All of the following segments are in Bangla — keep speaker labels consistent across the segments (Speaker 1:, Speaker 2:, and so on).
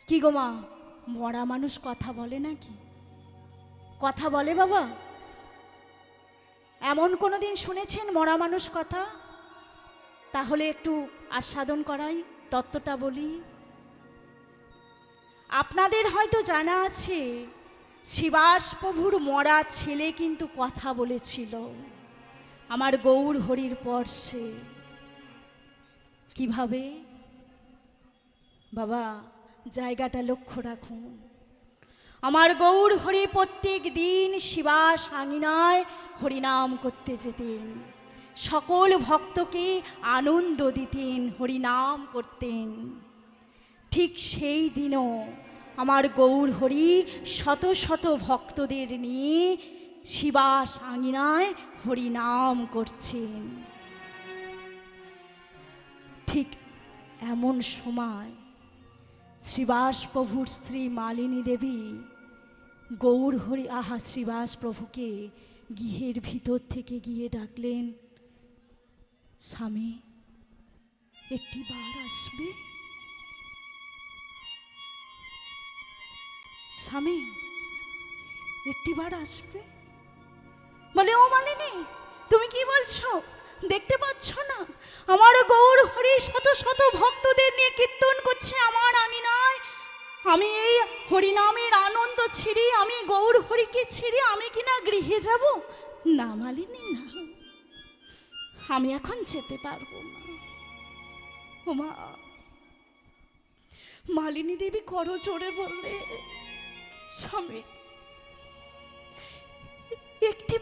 Speaker 1: কি গো মা, মরা মানুষ কথা বলে নাকি? কথা বলে বাবা? এমন কোনো দিন শুনেছেন মরা মানুষ কথা? তাহলে একটু আস্বাদন করাই, তত্ত্বটা বলি। আপনাদের হয়তো জানা আছে শিবাস প্রভুর মরা ছেলে কিন্তু কথা বলেছিল আমার গৌর হরির পরশে। কিভাবে বাবা জায়গাটা লক্ষ্য রাখুন। আমার গৌর হরি প্রত্যেক দিন শিবাস আঙিনায় হরিনাম করতে যেতেন, সকল ভক্তকে আনন্দ দিতেন, হরিনাম করতেন। ঠিক সেই দিনও আমার গৌর হরি শত শত ভক্তদের নিয়ে শিবাস আঙিনায় হরিনাম করছেন। ঠিক এমন সময় শ্রীবাস প্রভুর স্ত্রী মালিনী দেবী গৌর হরি শ্রীবাস প্রভুকে গৃহের ভিতর থেকে গিয়ে ডাকলেন, স্বামী একটি বার আসবে? স্বামী একটি বার আসবে? বলে, ও মালিনী তুমি কি বলছো? দেখতে পাচ্ছ না আমার গৌর হরি শত শত ভক্তদের নিয়ে কীর্তন করছে আমার আঙিনায়? আমি এই হরিনামের আনন্দ ছিড়ি, আমি গৌর হরিকে ছিড়ি আমি কিনা গৃহে যাব? না মালিনী না, আমি এখন যেতে পারবো না। ওমা মালিনী দেবী করো জোরে বললে, স্বামী একটি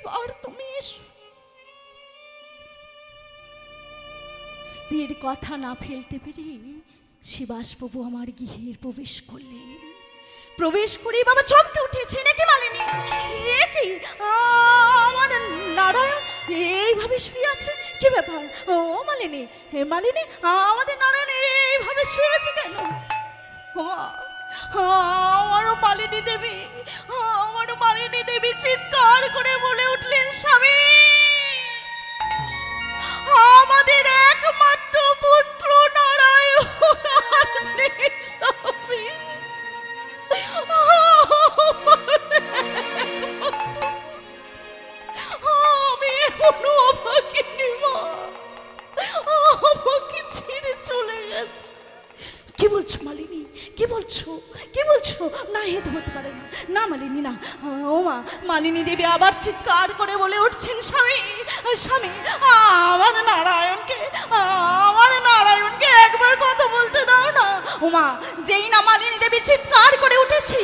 Speaker 1: বার তুমি এসো। স্ত্রীর কথা না ফেলতে পেরে শিবাসবাবু আমার গৃহের প্রবেশ করলেন। প্রবেশ করে বাবা চমকে উঠেছে, নাকি মালিনী? কি আমার নারায়ণ এইভাবে শুয়ে আছে? কি ব্যাপার? ও মালিনী, হে মালিনী, আমাদের নারায়ণ এইভাবে শুয়ে আছে কেন? আমারও মালিনী দেবী, আমারও মালিনী দেবী চিৎকার করে বলে উঠলেন, স্বামী আমাদের একমাত্র পুত্র নারায়ণ স্বামী, আমি এখনো অভাগিনী মা, আমাকে ছেড়ে চলে গেছে। কি বলছো মালিনী? কি বলছো? কি বলছো? না হেতু হতে পারে না, না মালিনী না। ও মা, মালিনী দেবী আবার চিৎকার করে বলে উঠছেন, স্বামী স্বামী আমার নারায়ণকে একবার কথা বলতে দাও না। ও মা, যেই না মালিনী দেবী চিৎকার করে উঠেছি,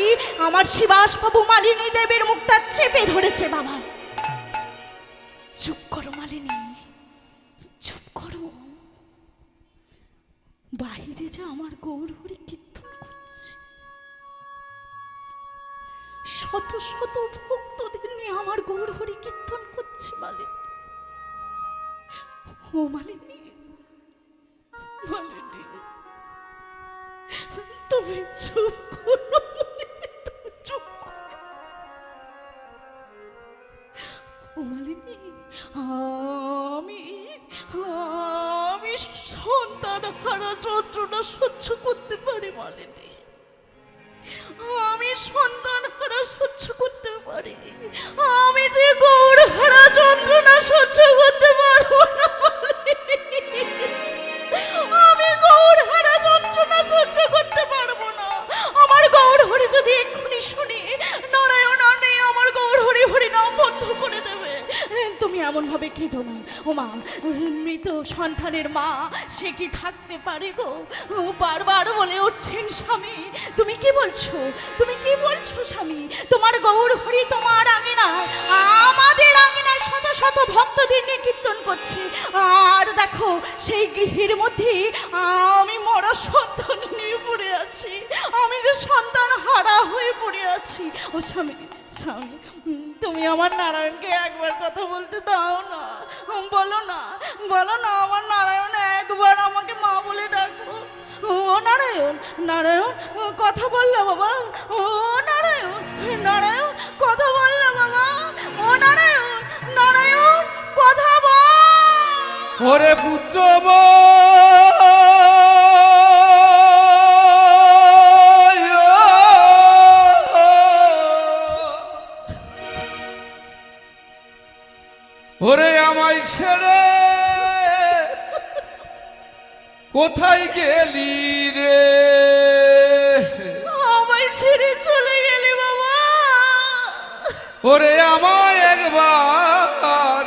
Speaker 1: আমার শিবাস বাবু মালিনী দেবীর মুখটা চেপে ধরেছে। বাবা চুপ করো মালিনী, চুপ করো। বাহিরে যে আমার গৌর হরি কীর্তন করছে, শত শত ভক্তদের নিয়ে আমার গৌর হরি কীর্তন করছে। মালিনী, ও মালিনী, মালিনী তুমি চুপ করো, চুপ করো। ও মালিনী, আমি সন্তান হারা যন্ত্রণা সহ্য করতে পারি মালিনী, আমি সন্তান হারা সহ্য করতে পারি, আমি যে গৌর হারা যন্ত্রণা সহ্য করতে পারবো না মালিনী, আমি গৌর হারা যন্ত্রণা সহ্য করতে পারবো না। আমার গৌর হরি যদি এক্ষুনি শুনি নারায়ণ আনে আমার গৌর হরি হরি নাম বন্ধ করে দেবে। তুমি এমন ভাবে কেঁদো না। ও মা, মৃত সন্তানের মা সে কি থাকতে পারে গো? বারবার বলে উঠছেন, স্বামী তুমি কি বলছো? তুমি কি বলছো স্বামী? তোমার গৌর হরি তোমার আঙিনায়, আমাদের আঙিনায় শত শত ভক্তদের নিয়ে কীর্তন করছে, আর দেখো সেই গৃহের মধ্যে আমি মরা সন্তান নিয়ে পড়ে আছি, আমি যে সন্তান হারা হয়ে পড়ে আছি। ও স্বামী, স্বামী তুমি আমার নারায়ণকে একবার কথা বলতে দাও না, বলো না, বলো না আমার নারায়ণ একবার আমাকে মা বলে ডাকো। ও নারায়ণ, নারায়ণ কথা বললা বাবা? ও নারায়ণ, নারায়ণ কথা বললা বাবা? ও নারায়ণ, নারায়ণ কথা বল।
Speaker 2: ওরে পুত্র ছেড়ে কোথায় গেলি রে?
Speaker 1: আমায় ছেড়ে চলে গেলে বাবা।
Speaker 2: ওরে আমায় একবার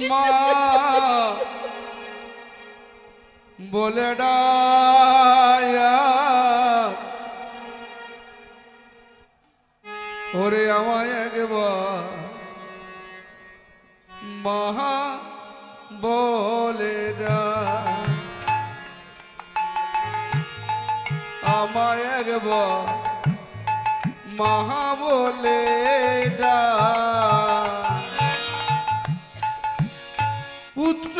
Speaker 2: মা বলে ডায়া, ওরে আমায় একবার মহা বলে ডায়া, আমায় একবার মহা বলে ডায়া। পুত্র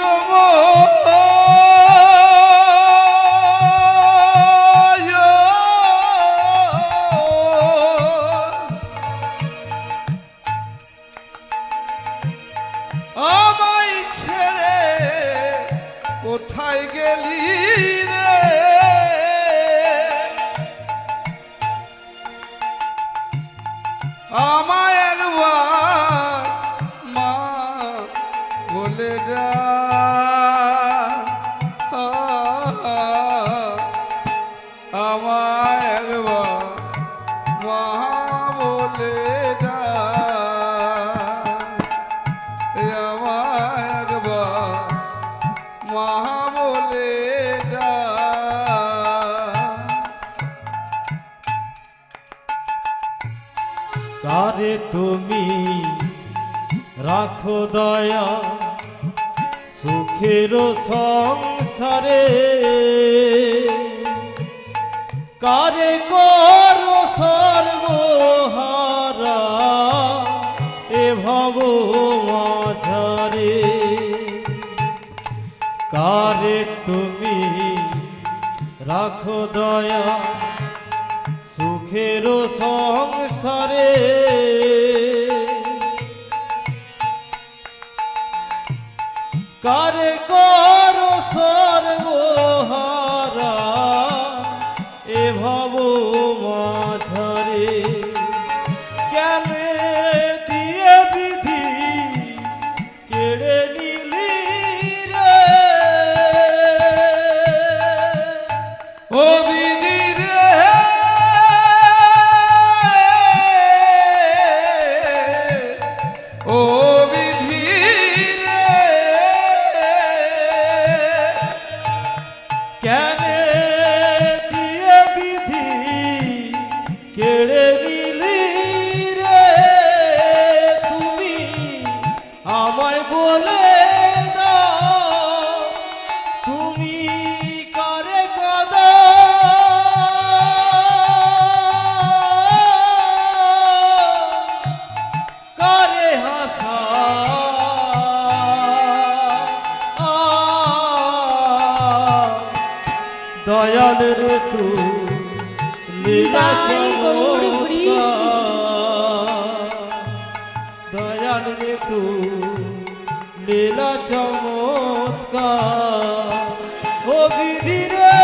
Speaker 2: আমায় ছেড়ে কোথায় গেলি রে? আমায় একবার মা বলে ডাক, আমায় একবার মা বলে ডাক, আমায় একবার মা বলে ডাক।
Speaker 3: কারে তুমি রাখো দয়া সুখের সংসারে, কারে করো সর্বহারা এ ভব মাঝারে। কারে তুমি রাখো দয়া সুখের সংসারে, কারে করো সর্বহারা এ ভব মাঝারে। কেন দিয়ে বিধি কেড়ে নিলি রে?
Speaker 2: ও বিধি রে, ও বিধি রে,
Speaker 3: কেন দিয়ে বিধি কেড়ে নিলি রে? তুমি আমায় বলে দাও, তুমি কারে কাঁদো? কারে হাসা দয়াল রে তু লীলা
Speaker 1: নিতাই গৌর হরি।
Speaker 3: চমৎকার, দয়াল রে তু লীলা চমৎকার। ও বিধি রে,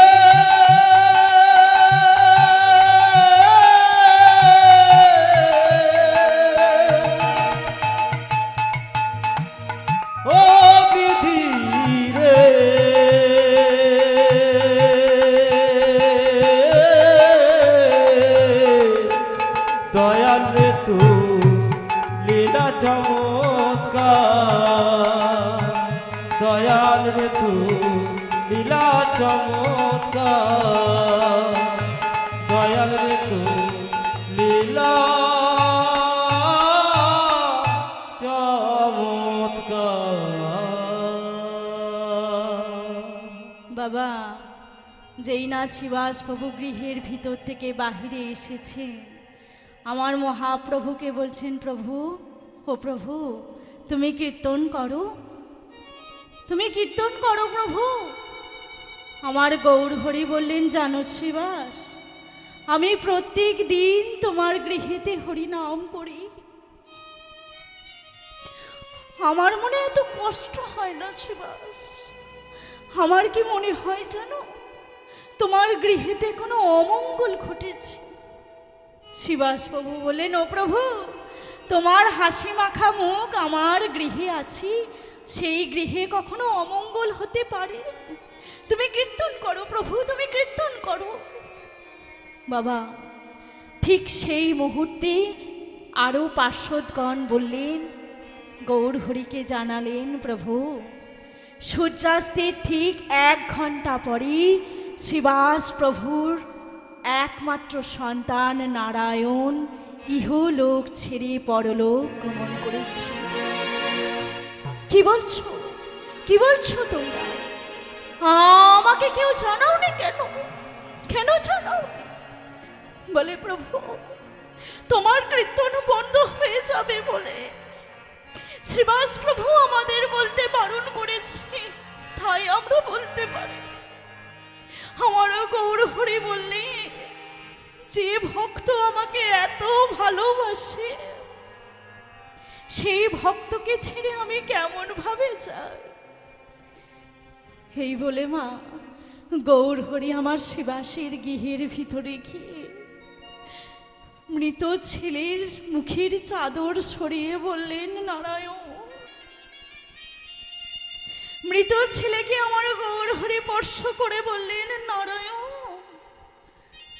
Speaker 3: ও বিধি রে, দয়াল রে তু লীলা চমৎকার, দয়াল রে তু লীলা চমৎকার, দয়াল রে তু লীলা চমৎকার।
Speaker 1: বাবা, যেই না শিবাস প্রভু গৃহের ভিতর থেকে বাহিরে এসেছে, আমার মহাপ্রভুকে বলছেন, প্রভু ও প্রভু তুমি কীর্তন করো, তুমি কীর্তন করো প্রভু। আমার গৌর হরি বললেন, জানো শিবাস, আমি প্রত্যেক দিন তোমার গৃহেতে হরি নাম করি, আমার মনে এত কষ্ট হয় না শিবাস। আমার কি মনে হয় জানো, তোমার গৃহেতে কোনো অমঙ্গল ঘটেছে। শিবাস প্রভু বললেন, ও প্রভু তোমার হাসি মাখা মুখ আমার গৃহে আছি, সেই গৃহে কখনো অমঙ্গল হতে পারে? তুমি কীর্তন করো প্রভু, তুমি কীর্তন করো। বাবা, ঠিক সেই মুহূর্তে আরও পার্শ্বদগণ বললেন, গৌরহরিকে জানালেন, প্রভু সূর্যাস্তের ঠিক 1 ঘন্টা পরই শ্রীবাস প্রভুর একমাত্র সন্তান নারায়ণ ইহলোক ছেড়ে পরলোক গমন করেছে। কি বলছো, কি বলছো তোমরা? আমাকে কেউ জানাওনি কেন? কেন জানাও? বলে, প্রভু তোমার কীর্তন বন্ধ হয়ে যাবে বলে শ্রীবাস প্রভু আমাদের বলতে বারণ করেছে, তাই আমরা বলতে পারি। আমারও গৌরহরি বললে, যে ভক্ত আমাকে এত ভালোবাসে সেই ভক্তকে ছেড়ে আমি কেমন ভাবে যাই? এই বলে মা গৌরহরি আমার শিবাসের গৃহের ভিতরে গিয়ে মৃত ছেলের মুখের চাদর সরিয়ে বললেন, নারায়ণ। মৃত ছেলেকে আমার গৌরহরি স্পর্শ করে বললেন, নারায়ণ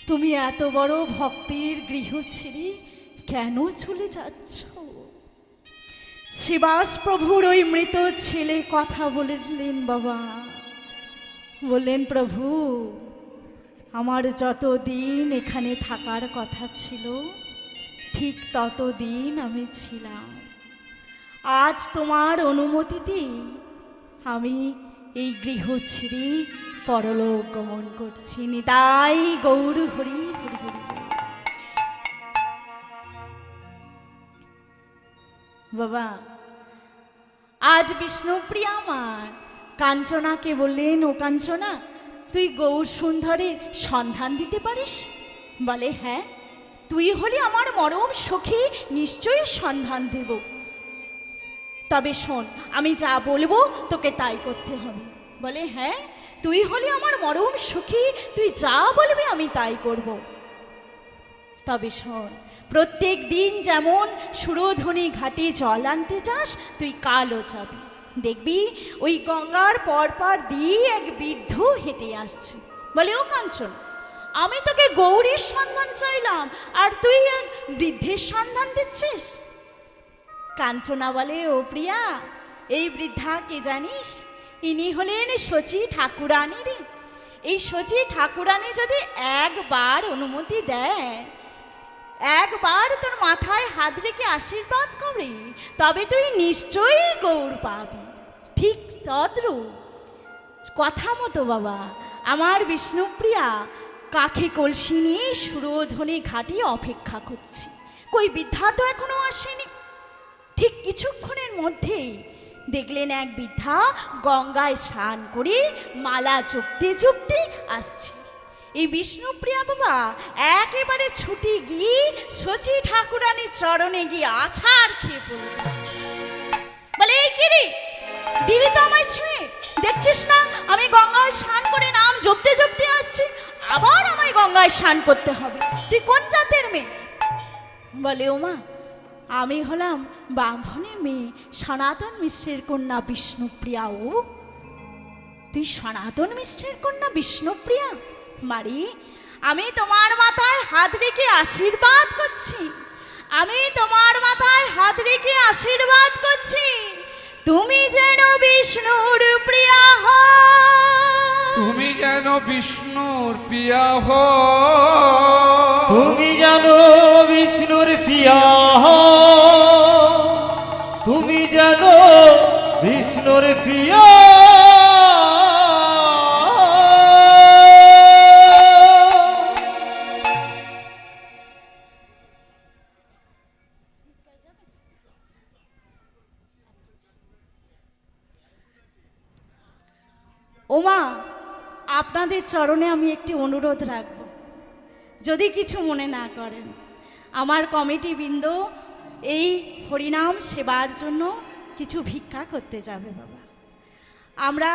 Speaker 1: তুমি এত বড় ভক্তের গৃহ ছেড়ে কেন চলে যাচ্ছ? শ্রীবাস প্রভুর ওই মৃত ছেলে কথা বললেন, বাবা বললেন, প্রভু আমার যতদিন এখানে থাকার কথা ছিল ঠিক ততদিন আমি ছিলাম। আজ তোমার অনুমতিতেই আমি এই গৃহ ছেড়ে পরলোক গমন করছি। নিতাই গৌর হরি হরি হরি। বাবা, আজ বিষ্ণুপ্রিয়া আমার কাঞ্চনাকে বললেন, ও কাঞ্চনা তুই গৌর সুন্দরের সন্ধান দিতে পারিস? বলে, হ্যাঁ, তুই হলে আমার মরম সখী, নিশ্চয়ই সন্ধান দেব। তবে শোন, আমি যা বলবো তোকে তাই করতে হবে। বলে, হ্যাঁ, তুই হলে আমার মরম সখী, তুই যা বলবি আমি তাই করব। তবে শোন, প্রত্যেক দিন যেমন সুরধনী ঘাটে জল আনতে যাস, তুই কালও যাবি। দেখবি ওই গঙ্গার পরপার দিয়ে এক বৃদ্ধ হেঁটে আসছে। বলে, ও কাঞ্চন, আমি তোকে গৌরীর সন্ধান চাইলাম আর তুই এক বৃদ্ধের সন্ধান দিচ্ছিস? কাঞ্চনা বলে, ও প্রিয়া, এই বৃদ্ধা কে জানিস? ইনি হলেন শচী ঠাকুরানী রে। এই শচী ঠাকুরানী যদি একবার অনুমতি দেয়, একবার তোর মাথায় হাত রেখে আশীর্বাদ করে, তবে তুই নিশ্চয়ই গৌর পাবি। ঠিক তদ্রূপ কথা মতো বাবা আমার বিষ্ণুপ্রিয়া কাখে কলসি নিয়ে সুরধনী ঘাটে অপেক্ষা করছি। কই বৃদ্ধা তো এখনো আসেনি। ঠিক কিছুক্ষণের মধ্যেই দেখলেন এক বৃদ্ধা গঙ্গায় স্নান করে মালা জপতে জপতে আসছে। এই বিষ্ণুপ্রিয়া বাবা একেবারে ছুটি গিয়ে শচী ঠাকুরানীর চরণে গিয়ে আছাড় খেয়ে পড়ল। বলে, এই কি রে, দিদি তো আমায় ছুঁয়ে, দেখছিস না আমি গঙ্গায় স্নান করে নাম জপতে জপতে আসছি, আবার আমায় গঙ্গায় স্নান করতে হবে? তুই কোন জাতের মেয়ে? বলে, ও মা, আমি হলাম ব্রাহ্মণের মেয়ে, সনাতন মিশ্রের কন্যা বিষ্ণুপ্রিয়া। ও, তুই সনাতন মিশ্রের কন্যা বিষ্ণুপ্রিয়া? মারি, আমি তোমার মাথায় হাত রেখে আশীর্বাদ করছি, আমি তোমার মাথায় হাত রেখে আশীর্বাদ করছি, তুমি যেন বিষ্ণুর প্রিয়া হও।
Speaker 2: তুমি যেন বিষ্ণুর প্রিয়া হও।
Speaker 3: তুমি জানো বিষ্ণুর প্রিয়া হও। তুমি জানো বিষ্ণুর প্রিয়া।
Speaker 1: ওমা, আপনাদের চরণে আমি একটি অনুরোধ রাখব, যদি কিছু মনে না করেন। আমার কমিটি বৃন্দ এই হরিনাম সেবার জন্য কিছু ভিক্ষা করতে যাবে বাবা। আমরা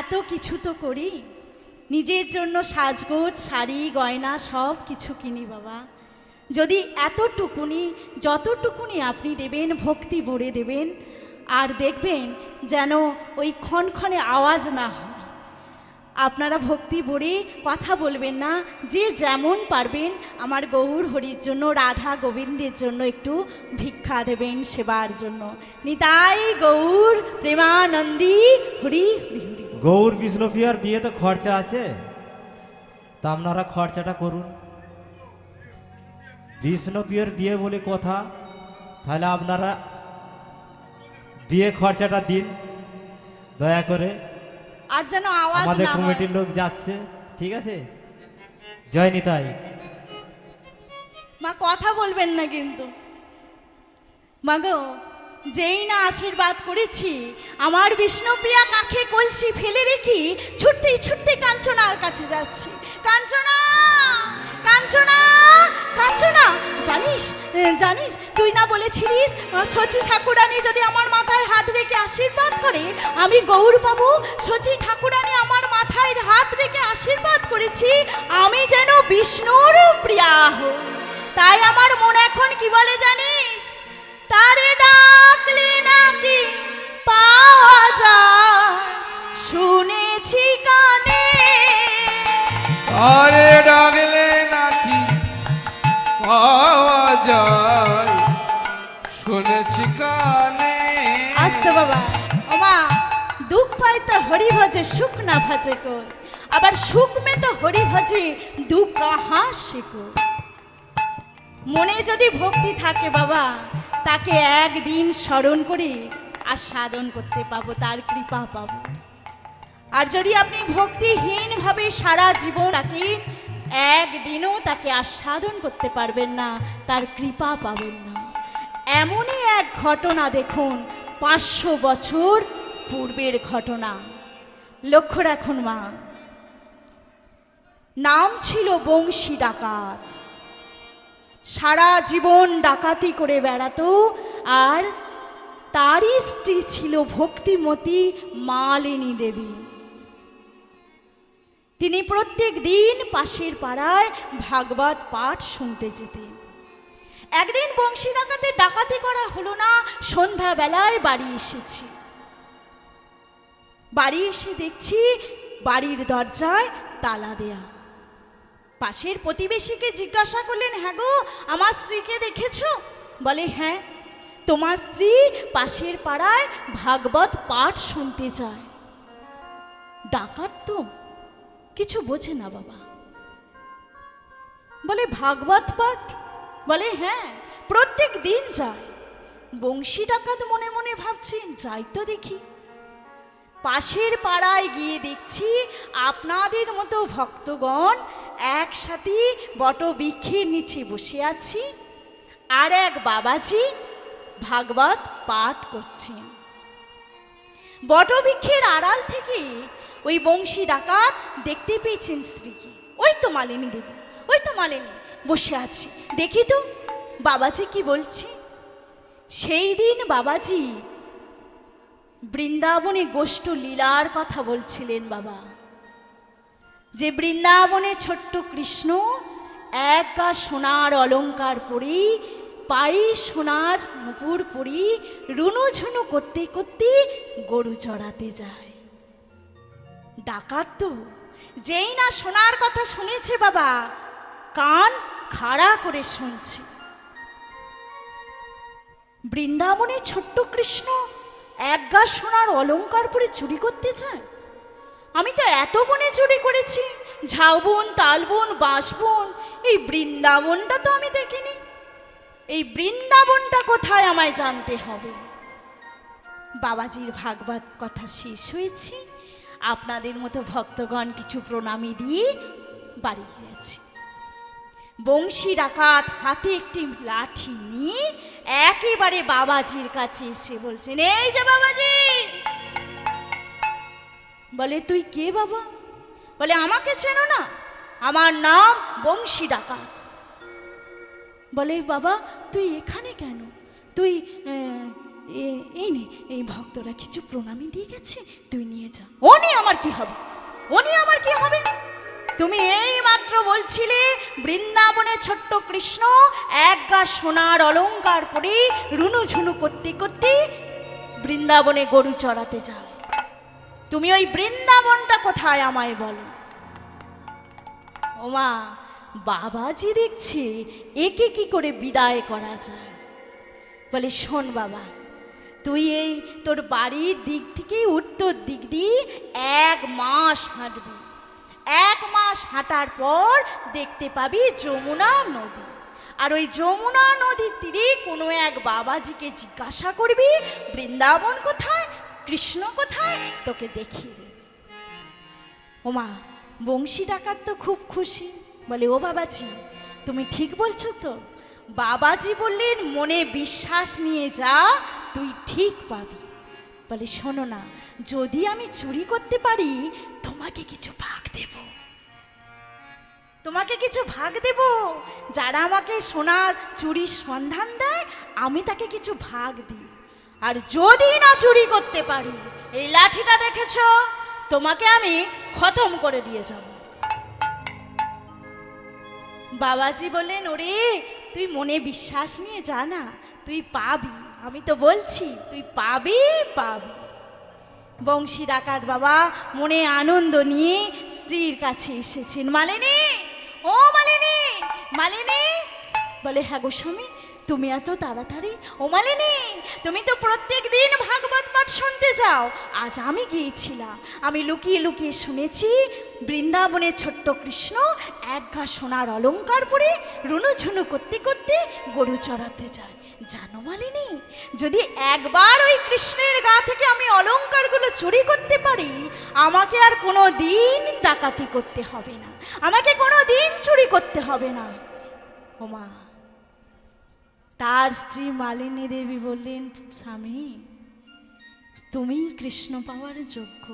Speaker 1: এত কিছু তো করি, নিজের জন্য সাজগোজ শাড়ি গয়না সব কিছু কিনি বাবা, যদি এতটুকুনি যতটুকুনি আপনি দেবেন ভক্তি ভরে দেবেন, আর দেখবেন যেন ওই ক্ষণক্ষণে আওয়াজ না হয়। আপনারা ভক্তি ভরে কথা বলবেন না, যে যেমন পারবেন আমার গৌর হরির জন্য, রাধা গোবিন্দের জন্য একটু ভিক্ষা দেবেন সেবার জন্য। নিতাই গৌর প্রেমানন্দী হরি হরি হরি।
Speaker 3: গৌর বিষ্ণুপ্রিয়ার বিয়েতে খরচা আছে, তা আপনারা খরচাটা করুন। বিষ্ণুপ্রিয়ার বিয়ে বলে কথা, তাহলে আপনারা বিয়ে খরচাটা দিন দয়া করে।
Speaker 1: আর যেন আওয়াজ
Speaker 3: আমাদের
Speaker 1: না হয়।
Speaker 3: কমিটির লোক যাচ্ছে, ঠিক আছে? জয় নিতাই।
Speaker 1: মা কথা বলবেন না কিন্তু। মাগো, যেই না আশীর্বাদ করেছি, আমার বিষ্ণুপ্রিয়া কাঁখে কলসি ফেলে রেখে ছুটতে ছুটতে কাঞ্চনার কাছে যাচ্ছি। কাঞ্চনা, কাঞ্চনা, কাঞ্চনা, জানিস জানিস তুই না বলেছিলিস শচী ঠাকুরানী যদি আমার মাথায় হাত রেখে আশীর্বাদ করে আমি গৌর পাবো? শচী ঠাকুরানী আমার মাথায় হাত রেখে আশীর্বাদ করেছি আমি যেন বিষ্ণুর প্রিয়া হই। তাই আমার মন এখন কি বলে জানিস? তারে ডাকলে নাকি পাওয়া যায়, শুনেছি কানে।
Speaker 2: আরে ডাকলে নাকি পাওয়া যায়, শুনেছি কানে।
Speaker 1: আসতে বাবা। ওমা, দুঃখ পাই তো হরি ভজে, সুখ না ভজে কই। আবার সুখ মে তো হরি ভজে, দুঃখ কাহা শিখো। মনে যদি ভক্তি থাকে বাবা, তাকে একদিন স্মরণ করে আর সাধন করতে পাবো, তার কৃপা পাবো। আর যদি আপনি ভক্তিহীনভাবে সারা জীবন রাখেন, একদিনও তাকে আর সাধন করতে পারবেন না, তার কৃপা পাবেন না। এমনই এক ঘটনা দেখুন, 500 বছর পূর্বের ঘটনা। লক্ষ্য রাখুন মা। নাম ছিল বংশী ডাকাত। সারা জীবন ডাকাতি করে বেড়াতো, আর তারই স্ত্রী ছিল ভক্তিমতী মালিনী দেবী। তিনি প্রত্যেক দিন পাশের পাড়ায় ভাগবত পাঠ শুনতে যেতেন। একদিন বংশী ডাকাতে ডাকাতি করা হলো না, সন্ধ্যাবেলায় বাড়ি এসেছি। বাড়ি এসে দেখছি বাড়ির দরজায় তালা দেয়া। পাশের প্রতিবেশীকে জিজ্ঞাসা করলেন, হ্যাঁ গো, আমার স্ত্রীকে দেখেছো? বলে, হ্যাঁ, তোমার স্ত্রী পাশের পাড়ায় ভাগবত পাঠ শুনতে যায়। ডাকাত তো কিছু বোঝে না বাবা। বলে, ভাগবত পাঠ? বলে, হ্যাঁ, প্রত্যেক দিন যায়। বংশী ডাকাত মনে মনে ভাবছেন, যাই তো দেখি। পাশের পাড়ায় গিয়ে দেখছি আপনাদের মতো ভক্তগণ একসাথে বটবৃক্ষের নিচে বসে আছি, আর এক বাবাজি ভাগবত পাঠ করছেন। বটবৃক্ষের আড়াল থেকে ওই বংশী ডাকাত দেখতে পেয়েছেন স্ত্রীকে। ওই তো মালিনী দেবী, ওই তো মালিনী বসে আছে, দেখি তো বাবাজি কি বলছে। সেই দিন বাবাজি বৃন্দাবনে গোষ্ঠ লীলার কথা বলছিলেন বাবা। যে বৃন্দাবনে ছোট্ট কৃষ্ণ এক গা সোনার অলংকার পরি, পায়ে সোনার নুপুর পরি, রুনু ঝুনু করতে করতে গরু চড়াতে যায়। ডাকাত তো যেই না সোনার কথা শুনেছে বাবা, কান খাড়া করে শুনছে। বৃন্দাবনে ছোট্ট কৃষ্ণ এক গা সোনার অলংকার পরে চুরি করতে চায়? আমি তো এত বনে চুরি করেছি, ঝাউবন, তালবন, বাঁশবন, এই বৃন্দাবনটা তো আমি দেখিনি। এই বৃন্দাবনটা কোথায় আমায় জানতে হবে। বাবাজির ভাগবত কথা শেষ হয়েছে, আপনাদের মতো ভক্তগণ কিছু প্রণামী দিয়ে বাড়ি গিয়েছে। বংশী ডাকাত হাতে একটি লাঠি নিয়ে একেবারে বাবাজির কাছে এসে বলছেন, এই যে বাবাজি। বলে, তুই কে বাবা? বলে, আমাকে চেনো না? আমার নাম বংশী ডাকাত। বলে, বাবা তুই এখানে কেন? তুই এই নে, এই ভক্তরা কিছু প্রণামী দিয়ে গেছে, তুই নিয়ে যা। ও নিয়ে আমার কি হবে? ও নিয়ে আমার কি হবে? তুমি এই মাত্র এইমাত্র বলছিলে বৃন্দাবনে ছোট্ট কৃষ্ণ এক গা সোনার অলংকার পরে রুনুঝুনু করতে করতে বৃন্দাবনে গরু চড়াতে যায়। তুমি ওই বৃন্দাবনটা কোথায় আমায় বলো। ওমা, বাবাজি দেখছে একে কি করে বিদায় করা যায়। বলে, শোন বাবা, তুই এই তোর বাড়ির দিক থেকে উত্তর দিক দিয়ে 1 মাস হাঁটবি। 1 মাস হাঁটার পর দেখতে পাবি যমুনা নদী। আর ওই যমুনা নদীর তীরে কোনো এক বাবাজিকে জিজ্ঞাসা করবি বৃন্দাবন কোথায়, কৃষ্ণ কোথায়, তোকে দেখিয়ে দেবে। ওমা, বংশী ডাকাত তো খুব খুশি। বলে, ও বাবাজি, তুমি ঠিক বলছো তো? বাবাজি বললেন মনে বিশ্বাস নিয়ে যা, তুই ঠিক পাবি। বলে, শোনো না, যদি আমি চুরি করতে পারি তোমাকে কিছু ভাগ দেব। তোমাকে কিছু ভাগ দেব। যারা আমাকে সোনার চুরির সন্ধান দেয় আমি তাকে কিছু ভাগ দিই। আর যদি না চুরি করতে পারি, এই লাঠিটা দেখেছো, তোমাকে আমি খতম করে দিয়ে যাব। বাবাজি বললেন, ওরে তুই মনে বিশ্বাস নিয়ে যা না, তুই পাবি। আমি তো বলছি তুই পাবি পাবি। বংশী ডাকাত বাবা মনে আনন্দ নিয়ে স্ত্রীর কাছে এসেছেন। মালিনী, ও মালিনী, মালিনী। বলে, হ্যাঁ গো স্বামী, তুমি এত তাড়াতাড়ি? ও মালিনী, তুমি তো প্রত্যেক দিন ভাগবত পাঠ শুনতে যাও। আজ আমি গিয়েছিলাম, আমি লুকিয়ে লুকিয়ে শুনেছি বৃন্দাবনে ছোট্ট কৃষ্ণ এক ঘা সোনার অলংকার পরে রুনুঝুনু করতে করতে গরু চড়াতে যায়। জানো মালিনী, যদি একবার ওই কৃষ্ণের গা থেকে আমি অলংকারগুলো চুরি করতে পারি, আমাকে আর কোনো দিন ডাকাতি করতে হবে না, আমাকে কোনো দিন চুরি করতে হবে না। ওমা, তার স্ত্রী মালিনী দেবী বললেন, স্বামী, তুমি কৃষ্ণ পাওয়ার যোগ্য।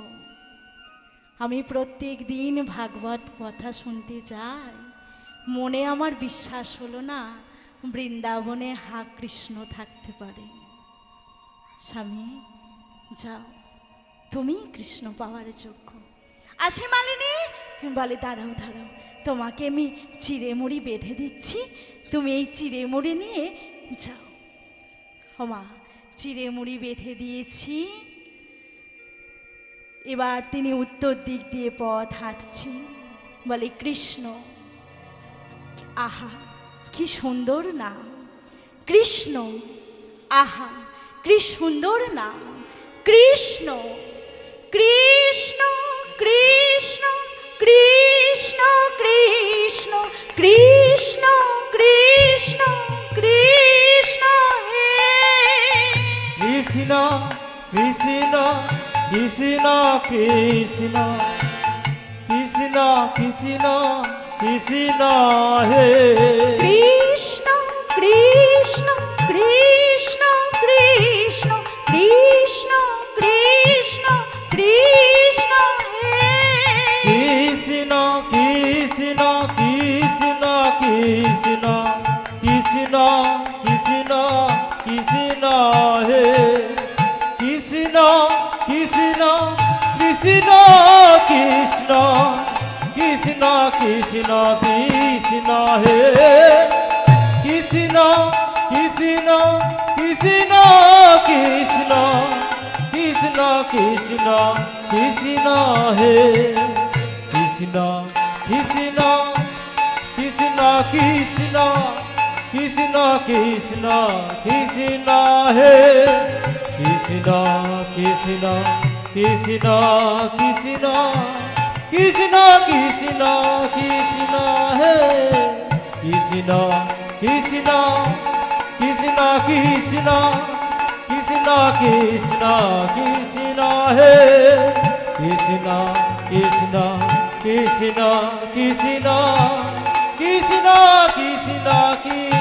Speaker 1: আমি প্রত্যেক দিন ভাগবত কথা শুনতে যাই, মনে আমার বিশ্বাস হলো না বৃন্দাবনে কৃষ্ণ থাকতে পারে। স্বামী, যাও, তুমি কৃষ্ণ পাওয়ার যোগ্য। আসে মালিনী। বলে, দাঁড়াও দাঁড়াও, তোমাকে আমি চিড়ে মুড়ি বেঁধে দিচ্ছি, তুমি এই চিড়ে মুড়ি নিয়ে যাও। ওমা, চিড়ে মুড়ি বেঁধে দিয়েছি। এবার তিনি উত্তর দিক দিয়ে পথ হাঁটছেন। বলে, কৃষ্ণ। আহা, কি সুন্দর নাম কৃষ্ণ। আহা, কি সুন্দর নাম কৃষ্ণ। কৃষ্ণ কৃষ্ণ কৃষ্ণ কৃষ্ণ কৃষ্ণ কৃষ্ণ কৃষ্ণ হে
Speaker 3: কৃষ্ণ কৃষ্ণ কৃষ্ণ কৃষ্ণ কৃষ্ণ কৃষ্ণ কৃষ্ণ হে
Speaker 1: কৃষ্ণ কৃষ্ণ কৃষ্ণ কৃষ্ণ কৃষ্ণ কৃষ্ণ কৃষ্ণ হে
Speaker 3: কৃষ্ণ কৃষ্ণ কৃষ্ণ কৃষ্ণ কৃষ্ণ কৃষ্ণ কৃষ্ণ হে কৃষ্ণ কৃষ্ণ কৃষ্ণ কৃষ্ণ কৃষ্ণ কৃষ্ণ কৃষ্ণ হে কৃষ্ণ কৃষ্ণ কৃষ্ণ কৃষ্ণ কৃষ্ণ কৃষ্ণ কৃষ্ণ হে কৃষ্ণ কৃষ্ণ কৃষ্ণ কৃষ্ণ কৃষ্ণ কৃষ্ণ কৃষ্ণ হে কৃষ্ণ কৃষ্ণ কৃষ্ণ কৃষ্ণ কৃষ্ণ কৃষ্ণ কৃষ্ণ হে কৃষ্ণ কৃষ্ণ কৃষ্ণ কৃষ্ণ কৃষ্ণ কৃষ্ণ কৃষ্ণ হে কৃষ্ণ কৃষ্ণ কৃষ্ণ কৃষ্ণ কৃষ্ণ কৃষ্ণ কৃষ্ণ